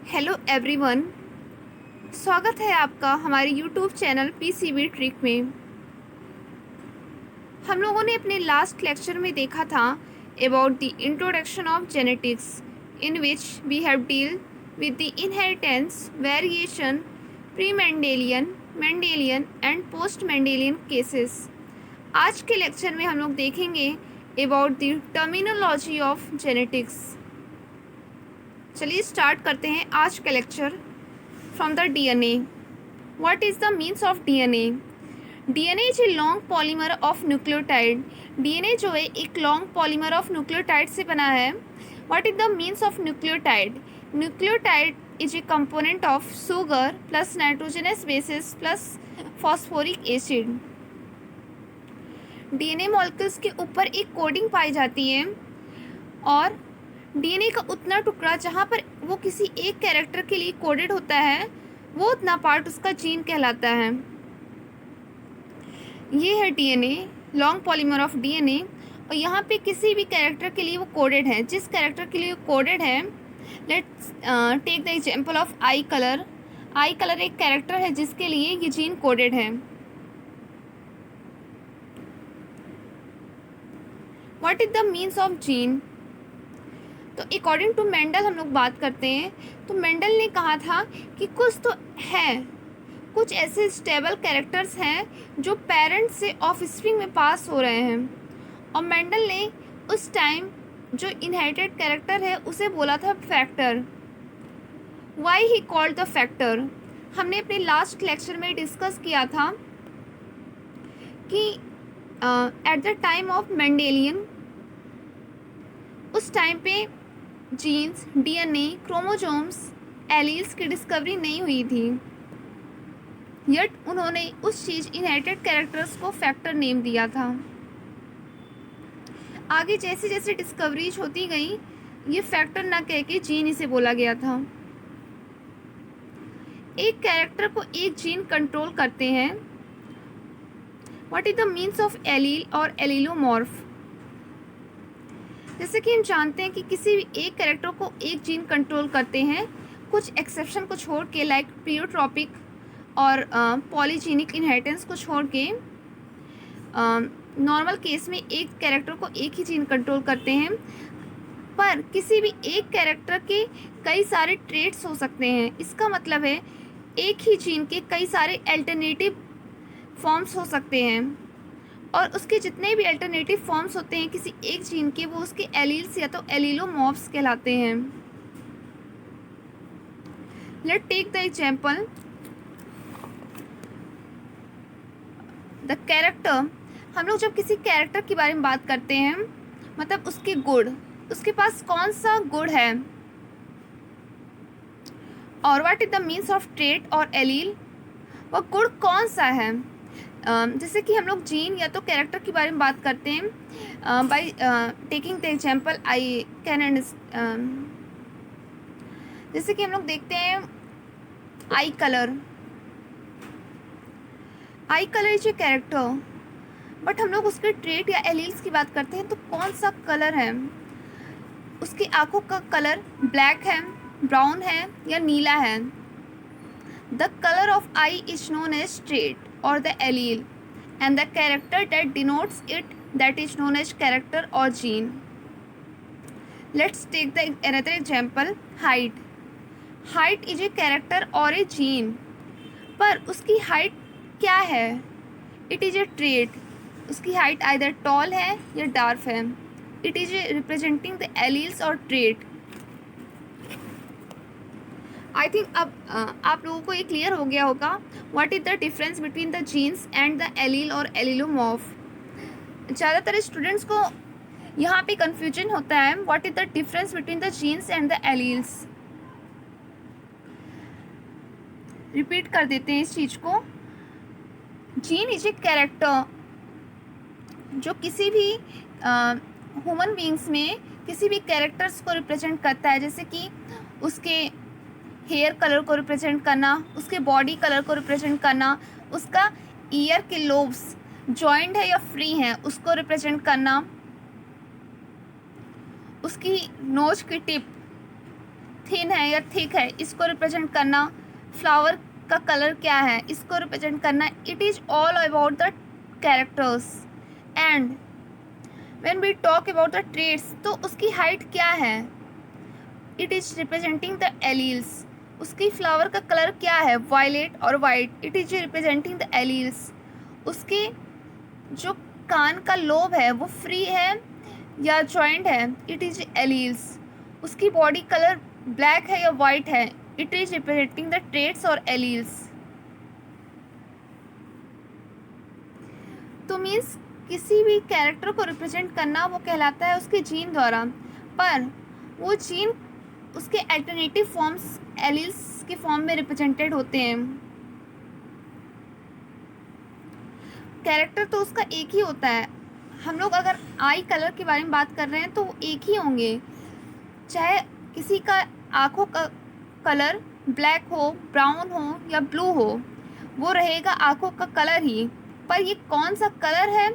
Hello everyone, स्वागत है आपका हमारे यूट्यूब चैनल पीसीबी ट्रिक में। हम लोगों ने अपने लास्ट लेक्चर में देखा था about the introduction of genetics in which we have deal with the inheritance, variation, pre Mendelian, Mendelian and post Mendelian cases. आज के लेक्चर में हम लोग देखेंगे about the terminology of genetics. चलिए स्टार्ट करते हैं आज का lecture from the DNA. What is the means of DNA? DNA is a long polymer of nucleotide. DNA जो है एक लॉन्ग पॉलीमर ऑफ न्यूक्लियोटाइड से बना है। What is the means of nucleotide? Nucleotide is a component of sugar plus nitrogenous bases plus phosphoric acid. DNA molecules के ऊपर एक coding पाई जाती है और डीएनए का उतना टुकड़ा जहाँ पर वो किसी एक कैरेक्टर के लिए कोडेड होता है वो उतना पार्ट उसका जीन कहलाता है। ये है DNA, long polymer of DNA, और यहाँ पे किसी भी कैरेक्टर के लिए वो कोडेड है। जिस कैरेक्टर के लिए कोडेड है, let's take the example of eye colour. Eye colour एक कैरेक्टर है जिसके लिए ये जीन कोडेड है। What is the means of gene? तो अकॉर्डिंग टू मेंडल हम लोग बात करते हैं तो मेंडल ने कहा था कि कुछ तो है, कुछ ऐसे स्टेबल कैरेक्टर्स हैं जो पेरेंट्स से ऑफस्प्रिंग में पास हो रहे हैं। और मेंडल ने उस टाइम जो इनहेरिटेड कैरेक्टर है उसे बोला था factor. Why he called the factor? हमने अपने लास्ट लेक्चर में डिस्कस किया था कि at the time of Mendelian, उस टाइम पे जीन्स, डीएनए, क्रोमोसोम्स, एलील्स की डिस्कवरी नहीं हुई थी, यट उन्होंने उस चीज़ इनहेरिटेड कैरेक्टर्स को फैक्टर नेम दिया था। आगे जैसे जैसे डिस्कवरीज होती गई ये फैक्टर ना कह के जीन इसे बोला गया था। एक कैरेक्टर को एक जीन कंट्रोल करते हैं। What is the means of allele और एलीलोमॉर्फ? जैसे कि हम जानते हैं कि किसी भी एक कैरेक्टर को एक जीन कंट्रोल करते हैं, कुछ एक्सेप्शन को छोड़ के, लाइक प्लियोट्रॉपिक और पॉलीजीनिक इनहेरिटेंस को छोड़ के नॉर्मल केस में एक कैरेक्टर को एक ही जीन कंट्रोल करते हैं। पर किसी भी एक कैरेक्टर के कई सारे ट्रेट्स हो सकते हैं। इसका मतलब है एक ही जीन के कई सारे अल्टरनेटिव फॉर्म्स हो सकते हैं, और उसके जितने भी अल्टरनेटिव फॉर्म्स होते हैं किसी एक जीन के, वो उसके एलील्स या तो एलीलोमॉर्फ्स कहलाते हैं। Let take the example the character. हम लोग जब किसी कैरेक्टर के बारे में बात करते हैं मतलब उसके गुण, उसके पास कौन सा गुण है, और what is the means of trait और एलील, वह गुण कौन सा है। जैसे कि हम लोग जीन या तो कैरेक्टर के बारे में बात करते हैं by taking the example I can जैसे कि हम लोग देखते हैं आई colour. Eye colour is a character, but हम लोग उसके ट्रेट या एलील्स की बात करते हैं तो कौन सा कलर है, उसकी आंखों का कलर ब्लैक है, ब्राउन है या नीला है। The colour of eye is known as trait or the allele, and the character that denotes it that is known as character or gene. Let's take the another example, height. Height is a character or a gene, पर उसकी height क्या है? It is a trait. उसकी height either tall है या dwarf है। It is representing the alleles or trait. I think अब आप लोगों को ये क्लियर हो गया होगा what is the difference between the genes and the allele और एलीलोमॉर्फ। ज़्यादातर स्टूडेंट्स को यहाँ पे कन्फ्यूजन होता है what is the difference between the genes and the alleles. Repeat कर देते हैं इस चीज़ को। जीन इज ए कैरेक्टर जो किसी भी ह्यूमन बींग्स में किसी भी कैरेक्टर्स को रिप्रेजेंट करता है, जैसे कि उसके हेयर कलर को रिप्रेजेंट करना, उसके बॉडी कलर को रिप्रेजेंट करना, उसका ईयर के लोब्स जॉइंट है या फ्री हैं उसको रिप्रेजेंट करना, उसकी नोज की टिप थिन है या थिक है, इसको रिप्रेजेंट करना। फ्लावर का कलर क्या है, इसको रिप्रेजेंट करना। It is all about the characters. And when we talk about the traits, तो उसकी हाइट क्या है, it is representing the alleles. उसकी फ्लावर का कलर क्या है, वायलेट और white, it is representing the alleles. उसके जो कान का लोब है वो फ्री है या जॉइंट है, इट इज एलील्स। उसकी बॉडी कलर ब्लैक है या वाइट है, it is representing the traits और एलील्स। तो मीन्स किसी भी कैरेक्टर को रिप्रेजेंट करना वो कहलाता है उसके जीन द्वारा, पर वो जीन उसके अल्टरनेटिव फॉर्म्स एलील्स के फॉर्म में रिप्रेजेंटेड होते हैं। कैरेक्टर तो उसका एक ही होता है। हम लोग अगर आई कलर के बारे में बात कर रहे हैं तो वो एक ही होंगे, चाहे किसी का आँखों का कलर ब्लैक हो, ब्राउन हो या ब्लू हो, वो रहेगा आँखों का कलर ही। पर ये कौन सा कलर है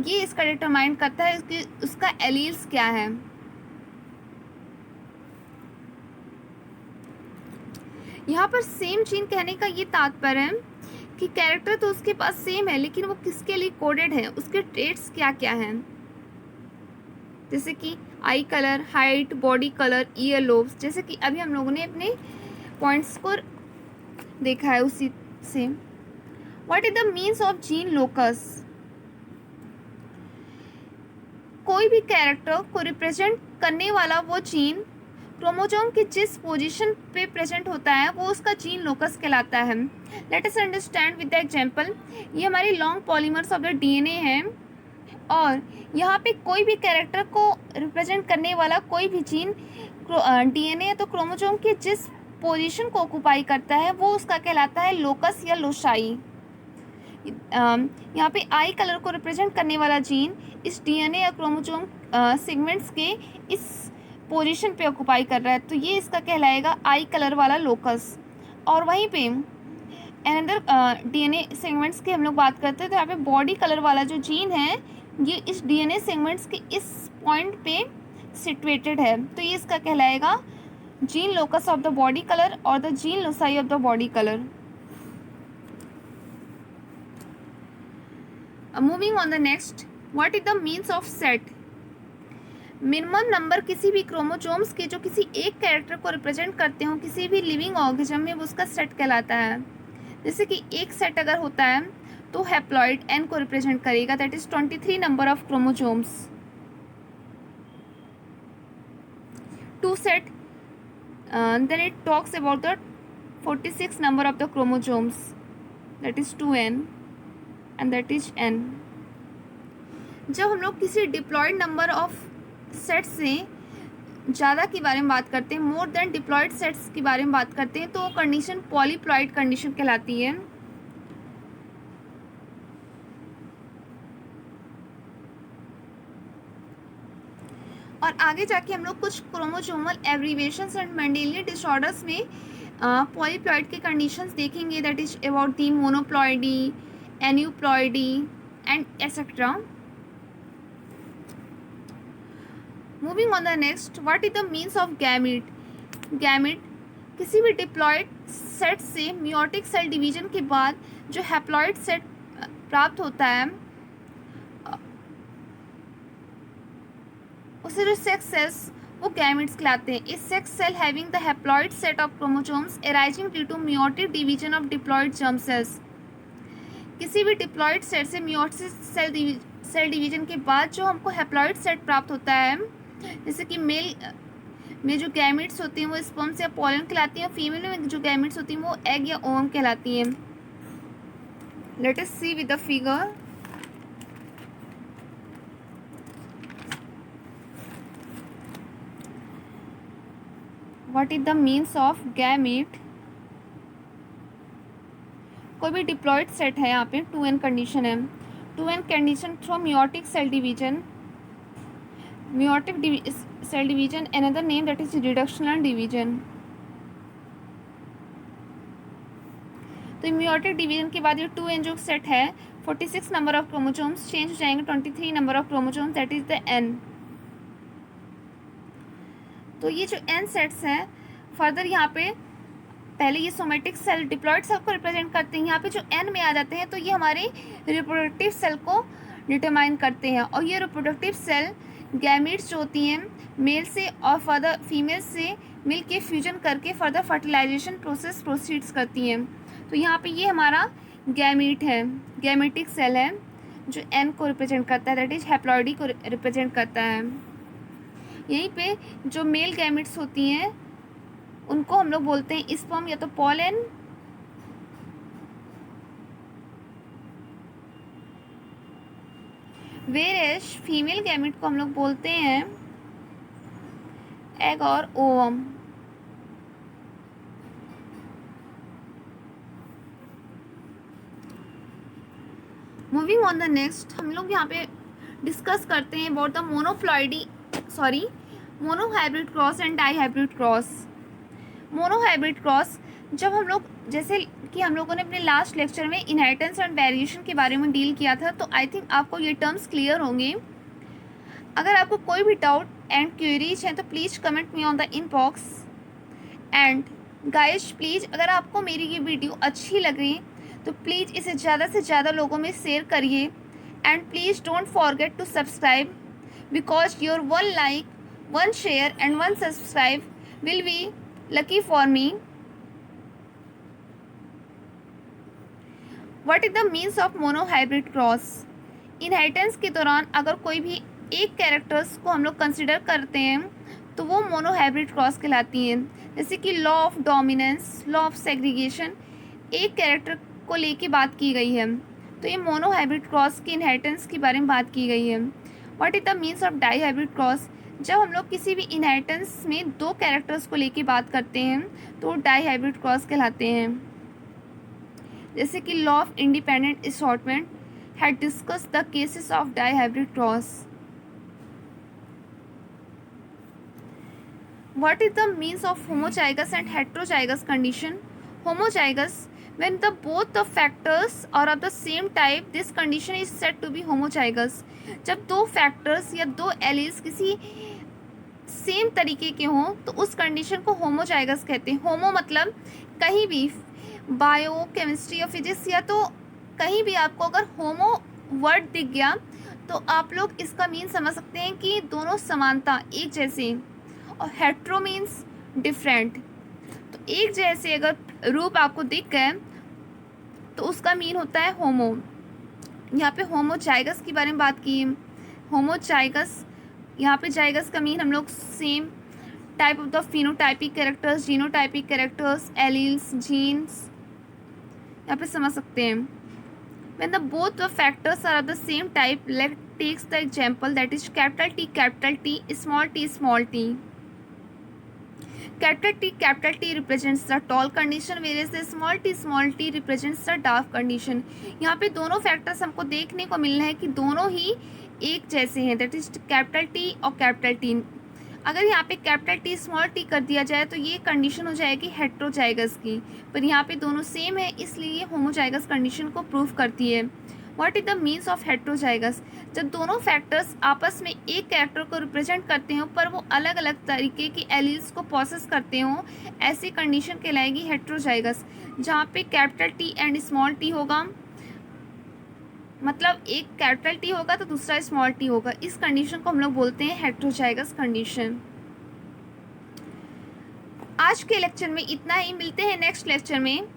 ये इसका डिटरमाइन करता है कि उसका एलील्स क्या है। यहाँ पर सेम जीन कहने का ये तात्पर्य है कि कैरेक्टर तो उसके पास सेम है, लेकिन वो किसके लिए कोडेड है, उसके ट्रेट्स क्या क्या हैं, जैसे कि आई colour, height, body colour, year lobes, जैसे कि अभी हम लोगों ने अपने पॉइंट्स को देखा है उसी से। What is the means of gene locus? कोई भी कैरेक्टर को रिप्रेजेंट करने वाला वो जीन क्रोमोसोम की जिस पोजीशन पे प्रेजेंट होता है वो उसका जीन लोकस कहलाता है। Let us understand with the example. ये हमारी long polymers of the DNA हैं और यहाँ पे कोई भी कैरेक्टर को रिप्रेजेंट करने वाला कोई भी जीन डीएनए तो क्रोमोसोम के जिस पोजीशन को ऑक्यूपाई करता है वो उसका कहलाता है लोकस या लोशाई। यहाँ पे आई कलर को रिप्रेजेंट करने वाला जीन इस डीएनए या क्रोमोसोम सेगमेंट्स के इस पोजीशन पे ऑक्यूपाई कर रहा है, तो ये इसका कहलाएगा आई कलर वाला लोकस। और वहीं पे अनदर डीएनए सेगमेंट्स की हम लोग बात करते हैं तो यहाँ पे बॉडी कलर वाला जो जीन है ये इस डीएनए सेगमेंट्स के इस पॉइंट पे सिचुएटेड है, तो ये इसका कहलाएगा gene locus of the body colour और the gene loci of the body colour. Moving on the next, what is the means of set? Minimum number किसी भी क्रोमोसोम्स के जो किसी एक कैरेक्टर को रिप्रेजेंट करते हो किसी भी लिविंग ऑर्गेनिज्म में वो उसका सेट कहलाता है। जैसे कि एक सेट अगर होता है तो हैप्लॉइड एन को रिप्रेजेंट करेगा, that is 23 number of chromosomes. Two set then it talks about the 46 number of the chromosomes, that is 2n and that is n। जब हम लोग किसी डिप्लॉयड नंबर ऑफ सेट से ज़्यादा के बारे में बात करते हैं, मोर देन डिप्लॉयड सेट्स के बारे में बात करते हैं, तो वो कंडीशन पॉलीप्लॉयड कंडीशन कहलाती है। और आगे जाके हम लोग कुछ chromosomal aberrations and Mendelian disorders में पॉलीप्लॉइड के कंडीशंस देखेंगे, that is about the monoploidy, aneuploidy and et cetera. Moving on the next, what is the means of gamete? Gamete किसी भी डिप्लॉइड सेट से मियोटिक सेल डिवीजन के बाद जो haploid set प्राप्त होता है उसे जो सेक्स सेल्स वो गैमेट्स कहलाते हैं। इस sex cell having the haploid set of chromosomes arising due to meiotic division of diploid germ cells. किसी भी डिप्लॉइड सेट से मियोटिक सेल डिवीजन के बाद जो हमको हैप्लॉइड सेट प्राप्त होता है, जैसे कि मेल में जो गैमेट्स होती हैं वो स्पर्म्स या पोलन कहलाती हैं और फीमेल में जो गैमेट्स होती हैं वो एग या ओवम कहलाती हैं। Let us see with the figure. What is the means of gamete? कोई भी डिप्लॉइड सेट है, यहाँ पे 2n कंडीशन है, 2n condition through meiotic cell division. Meiotic cell division another name that is reductional division. तो meiotic division के बाद ये 2n जो सेट है 46 नंबर ऑफ क्रोमोसोम्स चेंज हो जाएंगे 23 number of chromosomes, that is the n। तो ये जो n सेट्स हैं फर्दर यहाँ पे पहले ये सोमेटिक सेल डिप्लॉयड सेल को रिप्रेजेंट करते हैं, यहाँ पे जो एन में आ जाते हैं तो ये हमारे रिप्रोडक्टिव सेल को डिटरमाइन करते हैं। और ये रिप्रोडक्टिव सेल गैमीट्स जो होती हैं मेल से और फर्दर फीमेल से मिल के फ्यूजन करके फर्दर फर्टिलाइजेशन प्रोसेस प्रोसीड्स करती हैं। तो यहाँ पे ये हमारा गैमीट है, गैमेटिक सेल है जो एन को रिप्रेजेंट करता है, दैट इज हैप्लॉइडी को रिप्रेजेंट करता है। यहीं पे जो मेल गैमिट्स होती हैं उनको हम लोग बोलते हैं स्पर्म या तो पॉलन, वेरेज फीमेल गैमिट को हम लोग बोलते हैं एग और ovum. Moving on the next, हम लोग यहाँ पे डिस्कस करते हैं about the monohybrid cross and dihybrid cross. Monohybrid cross, जब हम लोग जैसे कि हम लोगों ने अपने लास्ट लेक्चर में इनहेरिटेंस एंड वेरिएशन के बारे में डील किया था, तो आई थिंक आपको ये टर्म्स क्लियर होंगे। अगर आपको कोई भी डाउट एंड क्वेरीज हैं तो please comment me on the inbox. And guys please, अगर आपको मेरी ये वीडियो अच्छी लग रही तो प्लीज़ इसे ज़्यादा से ज़्यादा लोगों में शेयर करिए। And please don't forget to subscribe, because your 1 like, 1 share and 1 subscribe will be lucky for me. What is the means of monohybrid cross? Inheritance के दौरान अगर कोई भी एक कैरेक्टर्स को हम लोग कंसिडर करते हैं तो वो मोनोहाइब्रिड क्रॉस कहलाती हैं। जैसे कि law of dominance, law of segregation, एक कैरेक्टर को लेके बात की गई है, तो ये मोनोहाइब्रिड क्रॉस की इनहेरिटेंस के बारे में बात की गई है। What is the means of dihybrid cross? जब हम लोग किसी भी इनहेरिटेंस में 2 कैरेक्टर्स को लेके बात करते हैं तो डाईहाइब्रिड क्रॉस कहलाते हैं। जैसे कि law of independent assortment had discuss the cases of dihybrid cross. What is the means of homozygous and heterozygous condition? Homozygous, when both the factors are of the same type, this condition is said to be homozygous. जब 2 factors या 2 alleles किसी same तरीके के हों तो उस condition को homozygous कहते हैं। होमो मतलब कहीं भी, बायो, केमिस्ट्री या फिजिक्स या तो कहीं भी आपको अगर होमो वर्ड दिख गया तो आप लोग इसका मीन समझ सकते हैं कि दोनों समानता, एक जैसे। और हेट्रो मीन्स डिफरेंट। तो एक जैसे अगर रूप आपको दिख गए तो उसका मीन होता है होमो। यहाँ पे होमोजाइगस के बारे में बात की। होमोजाइगस, यहाँ पे जाइगस का मीन हम लोग same type of the phenotypic characters, genotypic characters, alleles, genes यहाँ पे समझ सकते हैं। When the both the factors are of the same type, let's take the example that is capital T, small t. Capital T represents the tall condition, whereas the small t represents the dark condition. यहाँ पे दोनों factors हमको देखने को मिल रहे हैं कि दोनों ही एक जैसे हैं, दैट इज कैपिटल टी और कैपिटल टी। अगर यहाँ पे कैपिटल टी स्मॉल टी कर दिया जाए तो ये कंडीशन हो जाएगी हेटेरोजाइगस की, पर यहाँ पे दोनों सेम है इसलिए ये होमोजाइगस कंडीशन को प्रूव करती है। What is the means of heterozygous? जब दोनों फैक्टर्स आपस में एक कैरेक्टर को रिप्रेजेंट करते हो पर वो अलग अलग तरीके की एलील्स को प्रोसेस करते हो, ऐसी कंडीशन कहलाएगी हेटेरोजाइगस। जहाँ पे capital T and small T होगा, मतलब एक कैपिटल टी होगा तो दूसरा स्मॉल टी होगा, इस कंडीशन को हम लोग बोलते हैं हेटेरोजाइगस कंडीशन। आज के लेक्चर में इतना ही, मिलते हैं नेक्स्ट लेक्चर में।